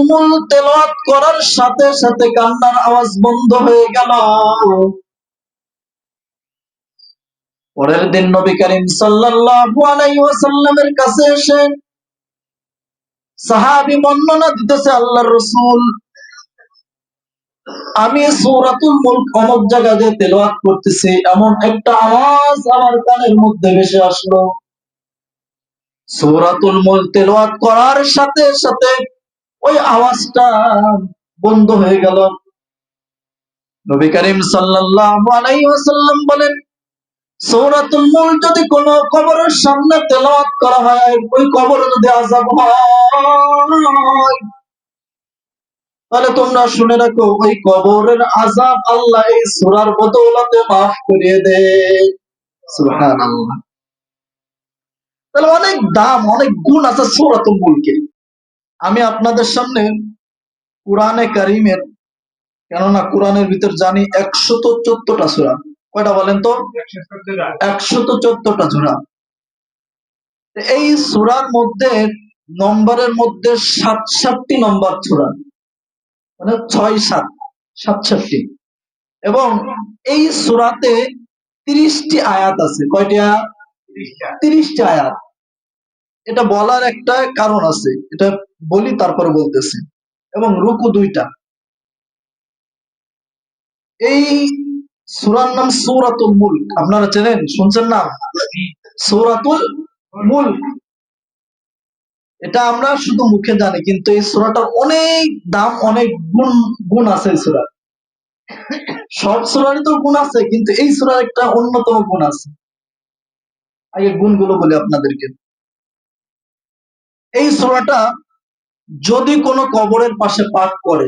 মুল্ক তেলাওয়াত করার সাথে সাথে কান্নার আওয়াজ বন্ধ হয়ে গেল। পরের দিন নবী করিম সাল্লাল্লাহু আলাইহি ওয়াসাল্লামের কাছে এসে সাহাবী বর্ণনা দিতেছে, আল্লাহর রাসূল, আমি সূরাতুল মুলক অমুক জায়গাতে তেলাওয়াত করতেছি, এমন একটা আওয়াজ আমার কানের মধ্যে ভেসে আসলো। সূরাতুল মুলক তেলাওয়াত করার সাথে সাথে ওই আওয়াজটা বন্ধ হয়ে গেল। নবী করিম সাল্লাল্লাহু আলাইহি ওয়াসাল্লাম বলেন, সূরাতুল মুলক যদি কোনো কবরের সামনে তেলাওয়াত করা হয়, ওই কবরে যদি আযাব হয়, তাহলে তোমরা শুনে রাখো, ওই কবরের আযাব আল্লাহ এই সূরার বদৌলতে মাফ করিয়ে দেয়। সুবহানাল্লাহ। তাহলে অনেক দাম, অনেক গুণ আছে সূরাতুল মুলকের। আমি আপনাদের সামনে কুরআনে কারীমের, কেননা কোরআনের ভিতর জানি 114টা সূরা। কয়টা বলেন তো? 114টা সূরা। এই সূরার মধ্যে নম্বরের মধ্যে 67টি নম্বর সূরা, মানে 6-7 67টি, এবং এই সূরাতে 30টি আয়াত আছে। কয়টি আয়াত? 30টি আয়াত। এটা বলার একটা কারণ আছে, এটা বলি তারপরে বলতেছি। এবং রুকু 2টা। এই সূরার নাম সূরাতুল মুলক। আপনারা চেনেন, শুনছেন না? সূরাতুল মুলক, এটা আমরা শুধু মুখে জানি, কিন্তু এই সূরাটার অনেক দাম, অনেক গুণ আছে এই সূরার। সব সূরারই তো গুণ আছে, কিন্তু এই সূরার একটা অন্যতম গুণ আছে। আগে গুণগুলো বলি আপনাদেরকে। এই সূরাটা যদি কোনো কবরের পাশে পাঠ করে,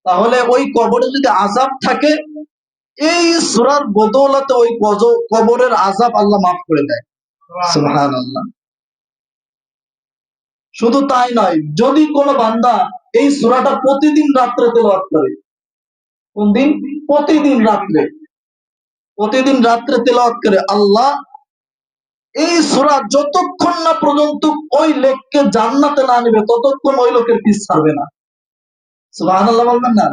তাহলে ওই কবরে যদি আযাব থাকে, এই সূরার বদৌলতে ওই কবরের আযাব আল্লাহ মাফ করে দেয়। সুবহানাল্লাহ। শুধু তাই নয়, যদি কোনো বান্দা এই সূরাটা প্রতিদিন রাত্রে তেলাওয়াত করে, কোন দিন? প্রতিদিন রাত্রে তেলাওয়াত করে, আল্লাহ এই সূরা যতক্ষণ না পর্যন্ত ওই লোককে জান্নাতে না নেবে, ততক্ষণ ওই লোকের পিছ ছাড়বে না। সুবহানাল্লাহ বলবেন না?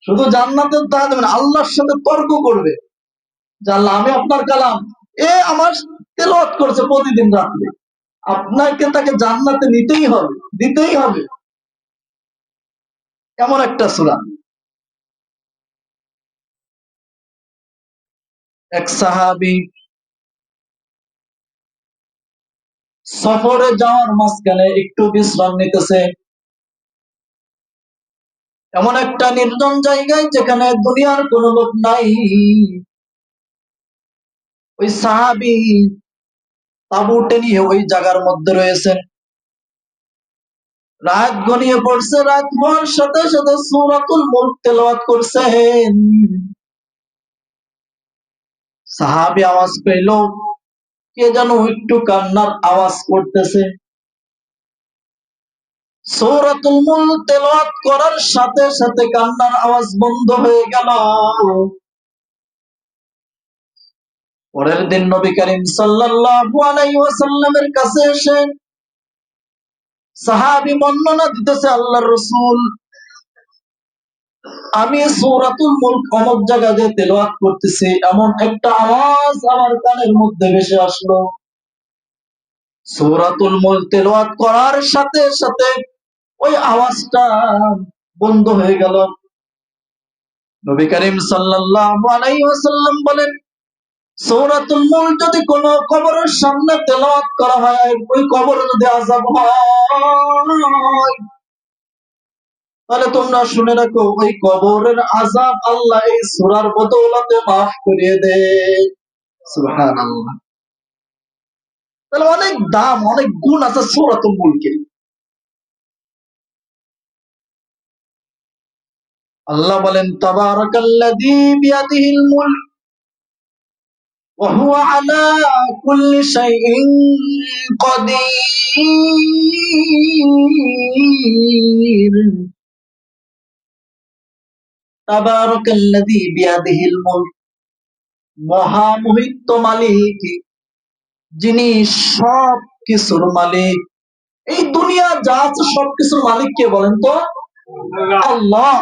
শুধু জান্নাতের দাওয়াত দেবেন, আল্লাহর সাথে তর্ক করবে যে আল্লাহ, আমি আপনার কালাম, আমার তেলাওয়াত করছে প্রতিদিন রাত্রে, আপনাকে তাকে জান্নাতে নিতেই হবে, দিতেই হবে। এমন একটা সূরা। এক সাহাবী সফরে যাওয়ার মাঝখানে একটু বিশ্রাম নিতেছে, এমন একটা নির্জন জায়গায় যেখানে দুনিয়ার কোনো লোক নাই। ওই সাহাবী তাঁবুতে নিয়ে ওই জায়গার মধ্যে রয়েছেন। রাত ঘনিয়ে পড়ছে, রাত হওয়ার সাথে সাথে সূরাতুল মুলক তেলাওয়াত করছেন। সাহাবী আওয়াজ পেল, কে যেন একটু কান্নার আওয়াজ করতেছে। সূরাতুল মুলক তেলাওয়াত করার সাথে সাথে কান্নার আওয়াজ বন্ধ হয়ে গেল। পরের দিন নবী করিম সাল্লাল্লাহু আলাইহি ওয়াসাল্লামের কাছে এসে সাহাবী বর্ণনা দিতেছে, আল্লাহর রাসূল, আমি সূরাতুল মুলক অমুক জায়গাতে তেলাওয়াত করতেছি, এমন একটা আওয়াজ আমার কানের মধ্যে ভেসে আসলো। সূরাতুল মুলক তেলাওয়াত করার সাথে সাথে ওই আওয়াজটা বন্ধ হয়ে গেল। নবী করিম সাল্লাল্লাহু আলাইহি ওয়াসাল্লাম বলেন, সূরাতুল মুলক যদি কোনো কবরের সামনে তেলাওয়াত করা হয়, ওই কবরে যদি আযাব হয়, তাহলে তোমরা শুনে রাখো, ওই কবরের আযাব আল্লাহ এই সূরার বদৌলতে মাফ করিয়ে দেয়। সুবহানাল্লাহ। তাহলে অনেক দাম, অনেক গুণ আছে সূরাতুল মুলকের। আল্লাহ বলেন, তাবারাকাল্লাযী বিয়াদিহিল মুলক ওয়া হুয়া আলা কুল্লি শাইইন কাদির। তাবারাকাল্লাযী বিয়াদিহিল মুলক, মহামহিত মালিক, যিনি সব কিছুর মালিক। এই দুনিয়া যা আছে সবকিছুর মালিক কে বলেন তো? আল্লাহ।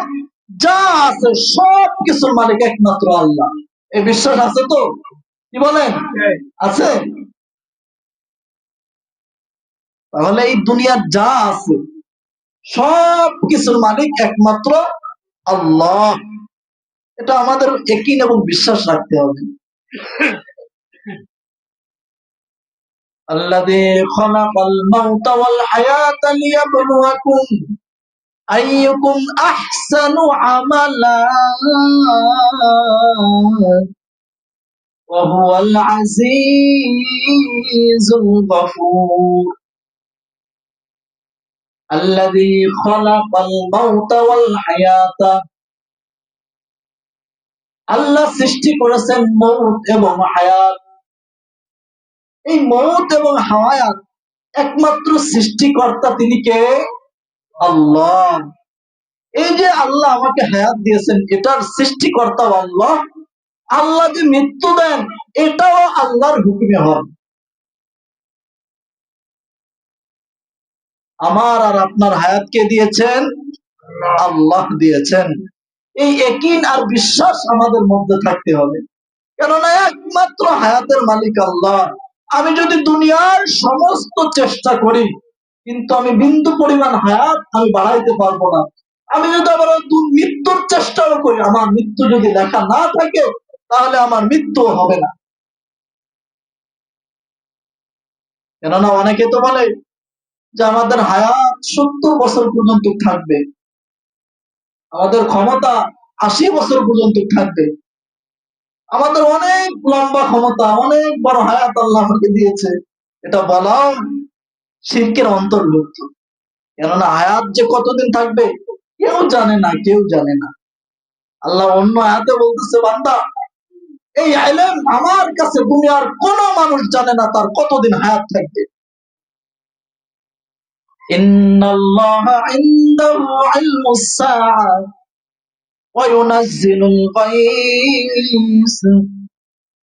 যা আছে সব কিছুর মালিক একমাত্র আল্লাহ। এই বিশ্বাস আছে তো? কি বলেন? আছে। তাহলে এই দুনিয়ার যা আছে সব কিছুর মালিক একমাত্র আল্লাহ। এটা আমাদের ইয়াকিন এবং বিশ্বাস রাখতে হবে। الذي خلق الموت والحياة ليبلوكم أيكم أحسن عملا وهو العزيز الغفور الذي خلق الموت والحياة আল্লাহ সৃষ্টি করেছেন মউত এবং হায়াত। এই মউত এবং হায়াত একমাত্র সৃষ্টিকর্তা তিনি কে? আল্লাহ। এই যে আল্লাহ আমাকে হায়াত দিয়েছেন এটার সৃষ্টিকর্তা আল্লাহ। আল্লাহ যে মৃত্যু দেন এটাও আল্লাহর হুকুমে হয়। আমার আর আপনার হায়াত কে দিয়েছেন? আল্লাহ দিয়েছেন। এই ইয়াকিন আর বিশ্বাস আমাদের মধ্যে থাকতে হবে, কেননা একমাত্র হায়াতের মালিক আল্লাহ। আমি যদি দুনিয়ার সমস্ত চেষ্টা করি কিন্তু আমি বিন্দু পরিমাণ হায়াত আমি বাড়াইতে পারবো না। আমি যদি আবার মৃত্যুর চেষ্টাও করি, আমার মৃত্যু যদি লেখা না থাকে তাহলে আমার মৃত্যু হবে না। কেননা অনেকে তো বলে যে আমাদের হায়াত 70 বছর পর্যন্ত থাকবে, আমাদের ক্ষমতা 80 বছর পর্যন্ত থাকবে, আমাদের অনেক লম্বা ক্ষমতা, অনেক বড় হায়াত আল্লাহ আমাকে দিয়েছে। এটা বলাও শিরকের অন্তর্ভুক্ত। কেননা হায়াত যে কতদিন থাকবে কেউ জানে না, কেউ জানে না। আল্লাহ অন্য আয়াতে বলতেছে, বান্দা এই ইলম আমার কাছে দুনিয়ার কোন মানুষ জানে না তার কতদিন হায়াত থাকবে। ইন্নাল্লাহা ইনদাহু ইলমুস সাআ ওয়া ইউনাজ্জিলুল গায়স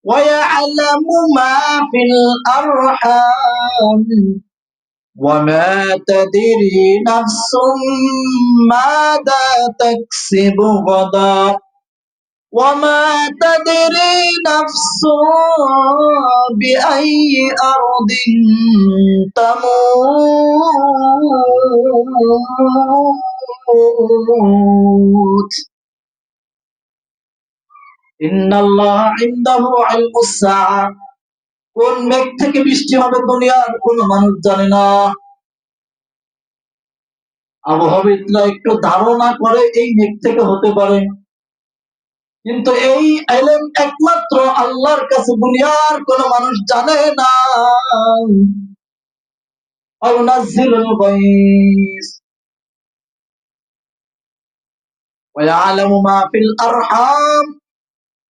ওয়া ইয়ালামু মা ফিল আরহাম ওয়া মা তাদরি নাফসুম মাযা তাকসিবু গাদা وما تدري نفس بأي أرض تموت إن الله عنده علم الساعة কোন মেঘ থেকে বৃষ্টি হবে দুনিয়ার কোন মানুষ জানে না। আবহাওয়াবিদরা একটু ধারণা করে এই মেঘ থেকে হতে পারে, কিন্তু এই ইলম একমাত্র আল্লাহর কাছে দুনিয়ার কোন মানুষ জানে না। আয়ুনাজ্জিলুল গায়স ওয়া ইয়ালামু মা ফিল আরহাম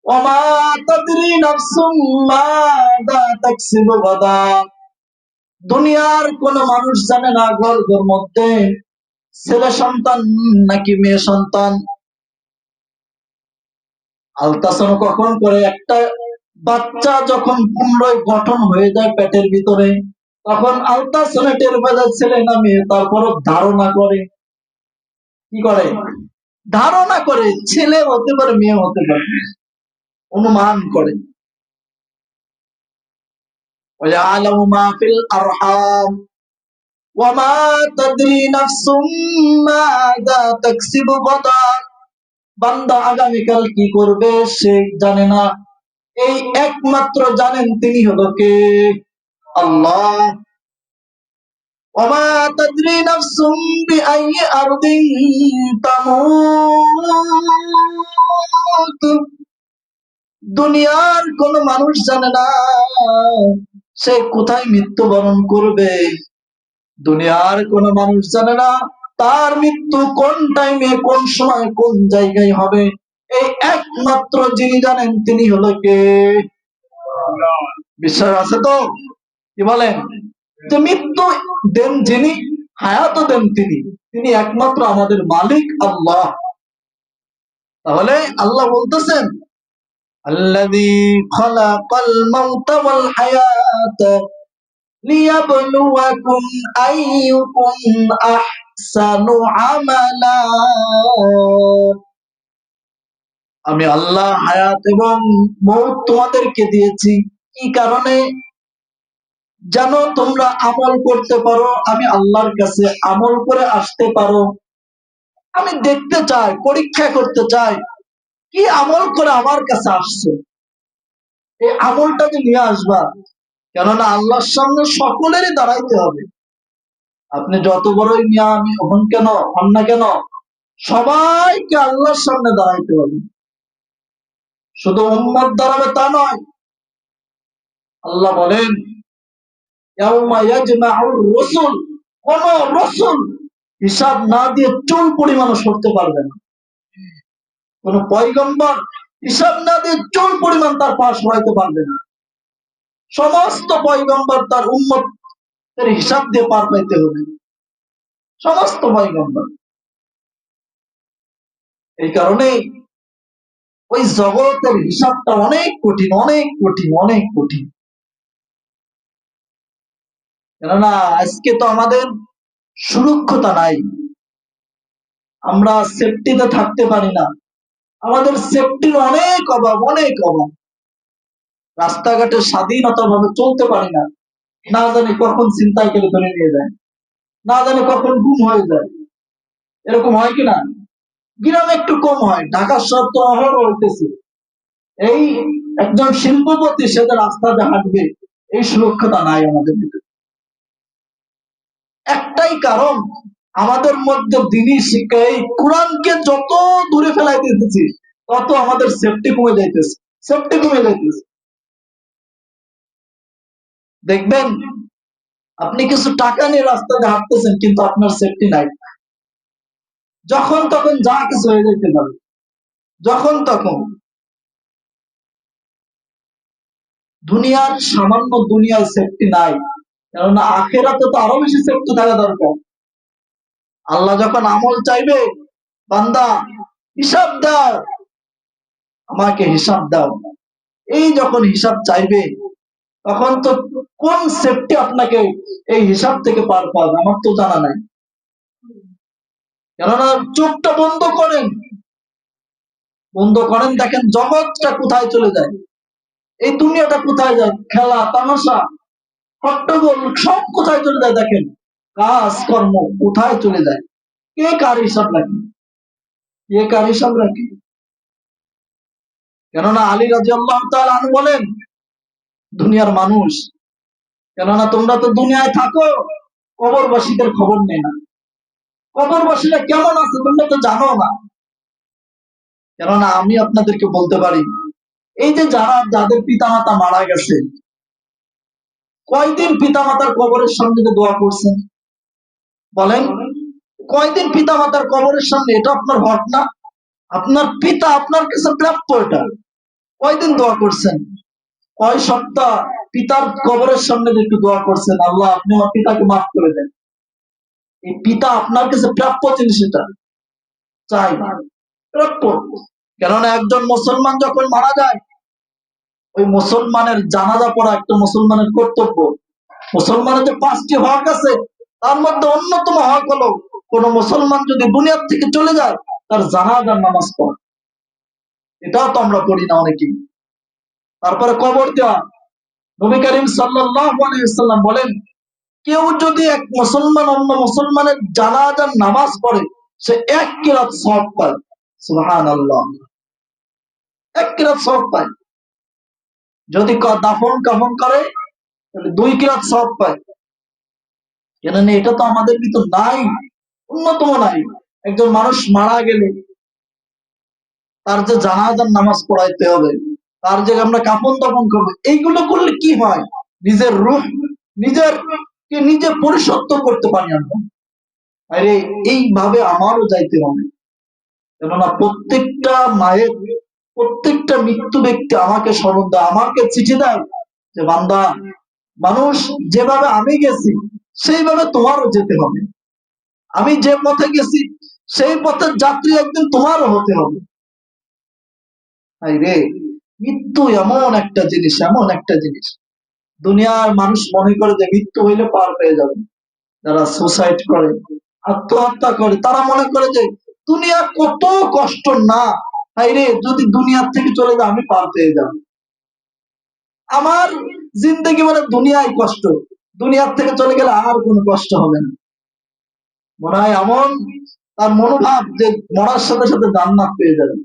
ওয়া মা তাদরি নাফসুম মাযা তাকসিবু গাদা। দুনিয়ার কোন মানুষ জানে না গর্ভের মধ্যে ছেলে সন্তান নাকি মেয়ে সন্তান। আলট্রাসাউন্ড কখন করে? একটা বাচ্চা যখন পুনরায় গঠন হয়ে যায় পেটের ভিতরে তখন আলট্রাসাউন্ডে টের পাওয়া ছেলে না মেয়ে, তারপর ধারণা করে। কি করে? ধারণা করে ছেলে হতে পারে মেয়ে হতে পারে, অনুমান করে। ওয়ালামু মা ফিল আরহাম ওয়া মা তাদরি নাফসুম মাযা তাকসিবু গাদা। বান্দা আগামীকাল কি করবে সে জানে না, এই একমাত্র জানেন তিনি হলো কে? আল্লাহ। ওমা তাদরি নাফসুম বিআইয়ি আরদিন তামুত। দুনিয়ার কোন মানুষ জানে না সে কোথায় মৃত্যুবরণ করবে। দুনিয়ার কোন মানুষ জানে না তার মৃত্যু কোন টাইমে, কোন সময়, কোন জায়গায় হবে। এই একমাত্র যিনি জানেন তিনি হলো কে? বিশ্বাস আছে তো? কি বলেন? যে মৃত্যু দেন যিনি, হায়াত দেন তিনি, তিনি একমাত্র আমাদের মালিক আল্লাহ। তাহলে আল্লাহ বলতেছেন আল্লাযী খালাকাল মাউতা ওয়াল হায়াত লিয়াবলুয়াকুম আইয়ুকুম আহসানু আমালা। আমি আল্লাহ হায়াত এবং মউত তোমাদেরকে দিয়েছি কি কারণে? যেন তোমরা আমল করতে পারো, আমি আল্লাহর কাছে আমল করে আসতে পারো। আমি দেখতে চাই, পরীক্ষা করতে চাই, কি আমল করে আমার কাছে আসছে, এই আমলটা যে নিয়ে আসবা। কেননা আল্লাহর সামনে সকলেরই দাঁড়াইতে হবে। আপনি যত বড়ই নিয়ে আমি হন কেন, হন না কেন, সবাইকে আল্লাহর সামনে দাঁড়াইতে হবে। শুধু উম্মত দাঁড়াবে তা নয়। আল্লাহ বলেন ইয়াউমা ইয়াজমাউর রাসূল, কোন রাসূল হিসাব না দিয়ে চুল পরিমাণও সরতে পারবে না। কোন পয়গম্বর হিসাব না দিয়ে চুল পরিমাণ তার পাশ হইতে পারবে না। সমস্ত পয়গম্বর তার উম্মতের হিসাব দিয়ে পার পাইতে হবে, সমস্ত পয়গম্বর। এই কারণে ওই জগতের হিসাবটা অনেক কঠিন, অনেক কঠিন, অনেক কঠিন। কেননা আজকে তো আমাদের সুরক্ষতা নাই, আমরা সেফটিতে থাকতে পারি না, আমাদের সেফটির অনেক অভাব, অনেক অভাব। রাস্তাঘাটে স্বাধীনতা ভাবে চলতে পারি না, না জানি কখন ছিনতাই করে ধরে নিয়ে যায়, না জানি কখন গুম হয়ে যায়। এরকম হয় কিনা? গ্রামে একটু কম হয়, ঢাকা শহর তো অহরহ হইতেছে। এই একজন শিল্পপতি সে যে রাস্তাতে হাঁটবে, এই সুরক্ষতা নাই আমাদের ভিতরে। একটাই কারণ, আমাদের মধ্যে দিনই শিক্ষা, এই কোরআনকে যত দূরে ফেলাইতে দিতেছি তত আমাদের সেফটি কমে যাইতেছে, সেফটি কমে যাইতেছে। দেখবেন আপনি কিছু টাকা নিয়ে রাস্তাতে হাঁটতেছেন কিন্তু আপনার সেফটি নাই। যখন তখন যা কিছু হয়ে যেতে পারে, যখন তখন। দুনিয়ার সামান্য দুনিয়ায় সেফটি নাই, কেননা আখেরাতে তো আরো বেশি সেফটি থাকা দরকার। আল্লাহ যখন আমল চাইবে, বান্দা হিসাব দাও, আমাকে হিসাব দাও, এই যখন হিসাব চাইবে তখন তো কোন সেফটি আপনাকে এই হিসাব থেকে পার পাবে আমার তো জানা নাই। কেননা চোখটা বন্ধ করেন, বন্ধ করেন, দেখেন জগৎটা কোথায় চলে যায়, এই দুনিয়াটা কোথায় যায়, খেলা তামাশা হট্টগোল সব কোথায় চলে যায়, দেখেন কাজ কর্ম কোথায় চলে যায়। কে কার হিসাব রাখে, কে কার হিসাব রাখে? কেননা আলী রাদিয়াল্লাহু তাআলা আনহু বলেন, দুনিয়ার মানুষ, কেননা তোমরা তো দুনিয়ায় থাকো, কবরবাসীদের খবর নেই না, কবরবাসীরা কেমন আছে তোমরা তো জানো না। কেননা আমি আপনাদেরকে বলতে পারি, এই যে যাদের পিতামাতা মারা গেছে, কয়দিন পিতামাতার কবরের সামনে যে দোয়া করছেন, বলেন কয়দিন পিতামাতার কবরের সামনে? এটা আপনার হক না? আপনার পিতা আপনার কাছে প্রাপ্য, এটা কয়দিন দোয়া করছেন? কয় সপ্তাহ পিতার কবরের সামনে যে একটু দোয়া করছেন, আল্লাহ আপনি আমার পিতাকে মাফ করে দেন। এই পিতা আপনার কাছে প্রাপ্য জিনিস, এটা চাই, প্রাপ্য। কেননা একজন মুসলমান যখন মারা যায়, ওই মুসলমানের জানাজা পড়া একটা মুসলমানের কর্তব্য। মুসলমানের যে 5টি হক আছে, তার মধ্যে অন্যতম হক হলো কোন মুসলমান যদি দুনিয়ার থেকে চলে যায় তার জানাজার নামাজ পড়া। এটাও তো আমরা পড়ি না অনেকেই। তারপরে কবর দেওয়া। নবী করিম সাল্লাল্লাহু আলাইহি ওয়াসাল্লাম বলেন, কেউ যদি এক মুসলমান অন্য মুসলমানের জানাজার নামাজ পড়ে, সে 1 কিরাত সওয়াব পায়। সুবহানাল্লাহ, 1 কিরাত সওয়াব পায়। যদি দাফন কাফন করে তাহলে 2 কিরাত সওয়াব পায়। কেননা এটা তো আমাদের ভিতর নাই, অন্যতম নাই। একজন মানুষ মারা গেলে তার যে জানাজার নামাজ পড়াইতে হবে, তার যে আমরা কাফন দাফন করবো, এইগুলো করলে কি হয়, নিজের রূহ, নিজের নিজে পরিশুদ্ধ করতে পারি আমরা। আরে এইভাবে আমারও যাইতে হবে। কেননা প্রত্যেকটা মায়ের, প্রত্যেকটা মৃত্যু ব্যক্তি আমাকে স্মরণ দেয়, আমাকে চিঠি দেয় যে বান্দা, মানুষ যেভাবে আমি গেছি সেইভাবে তোমারও যেতে হবে। আমি যে পথে গেছি সেই পথের যাত্রী একদিন তোমারও হতে হবে। রে মৃত্যু এমন একটা জিনিস, এমন একটা জিনিস, দুনিয়ার মানুষ মনে করে যে মৃত্যু হইলে পার পেয়ে যাবে। যারা সুসাইড করে, আত্মহত্যা করে, তারা মনে করে যে দুনিয়া কত কষ্ট না, তাই রে যদি দুনিয়ার থেকে চলে যায় আমি পার পেয়ে যাব। আমার জিন্দগি মানে দুনিয়ায় কষ্ট, দুনিয়ার থেকে চলে গেলে আর কোনো কষ্ট হবে না। মনে হয় এমন তার মনোভাব যে মরার সাথে সাথে জান্নাত পেয়ে যাবে।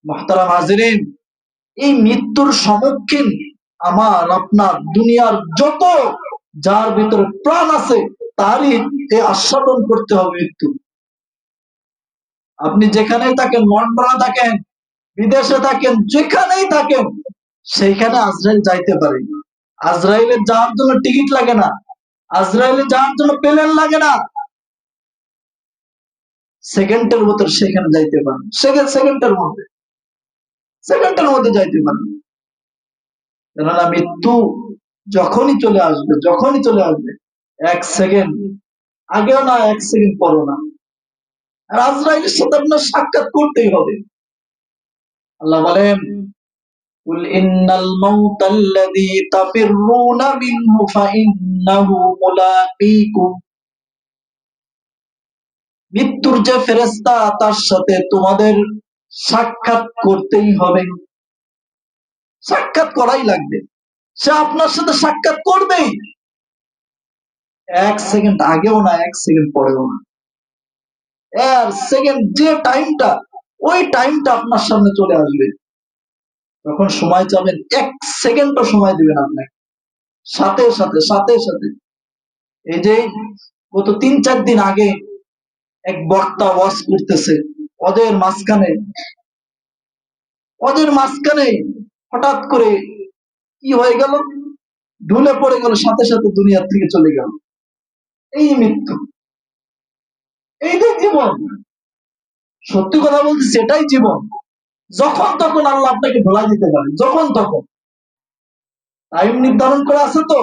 মুহতারাম হাজিরিন, এই মৃত্যুর সম্মুখীন আমার আপনার দুনিয়ার যত যার ভিতরে প্রাণ আছে তারই এই আস্বাদন করতে হবে মৃত্যু। আপনি যেখানেই থাকেন, লন্ডনে থাকেন, বিদেশে থাকেন, যেখানেই থাকেন, সেইখানে আজরাইল যাইতে পারে। আজরাইলের যাওয়ার জন্য টিকিট লাগে না, আজরাইলে যাওয়ার জন্য প্লেন লাগে না, সেকেন্ডের ভিতর সেখানে যাইতে পারেন। সেকেন্ডের মধ্যে যাইতে পারেন। কেননা মৃত্যু যখনই চলে আসবে, 1 সেকেন্ড আগেও না, 1 সেকেন্ড পরও না। আর আজরাইলের সাথে আপনার সাক্ষাৎ করতেই হবে। আল্লাহ বলেন, কুল ইন্নাল মাউতাল্লাযী তাফিররুনা মিনহু ফাইন্নাহু মুলাকীকুম। মৃত্যুর যে ফেরেশতা, তার সাথে তোমাদের সাক্ষাৎ করতেই হবে, সাক্ষাৎ করাই লাগবে। সে আপনার সাথে সাক্ষাৎ করবেই, 1 সেকেন্ড আগেও না, 1 সেকেন্ড পরেও না। সেকেন্ড যে টাইমটা, ওই টাইমটা আপনার সামনে চলে আসবে। তখন সময় চাবেন, 1 সেকেন্ডও সময় দিবেন আপনাকে, সাথে সাথে সাথে সাথে। এই যে গত 3-4 দিন আগে এক বক্তা ওয়াজ করতেছে, ওদের মাঝখানে হঠাৎ করে কি হয়ে গেল, ঢুলে পড়ে গেল, সাথে সাথে দুনিয়ার থেকে চলে গেল। এই মৃত্যু, এই যে জীবন। সত্যি কথা বলছি, সেটাই জীবন। যখন তখন আল্লাহ আপনাকে ভোলা দিতে পারে, যখন তখন। টাইম নির্ধারণ করা আছে তো,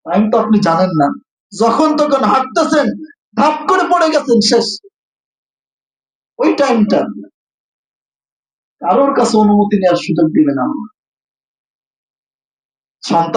টাইম তো আপনি জানেন না। যখন তখন হাঁটতেছেন, ধাপ করে পড়ে গেছেন, শেষ। ওই টাইমটা কারোর কাছে অনুমতি নেওয়ার সুযোগ দিবে না। সন্তান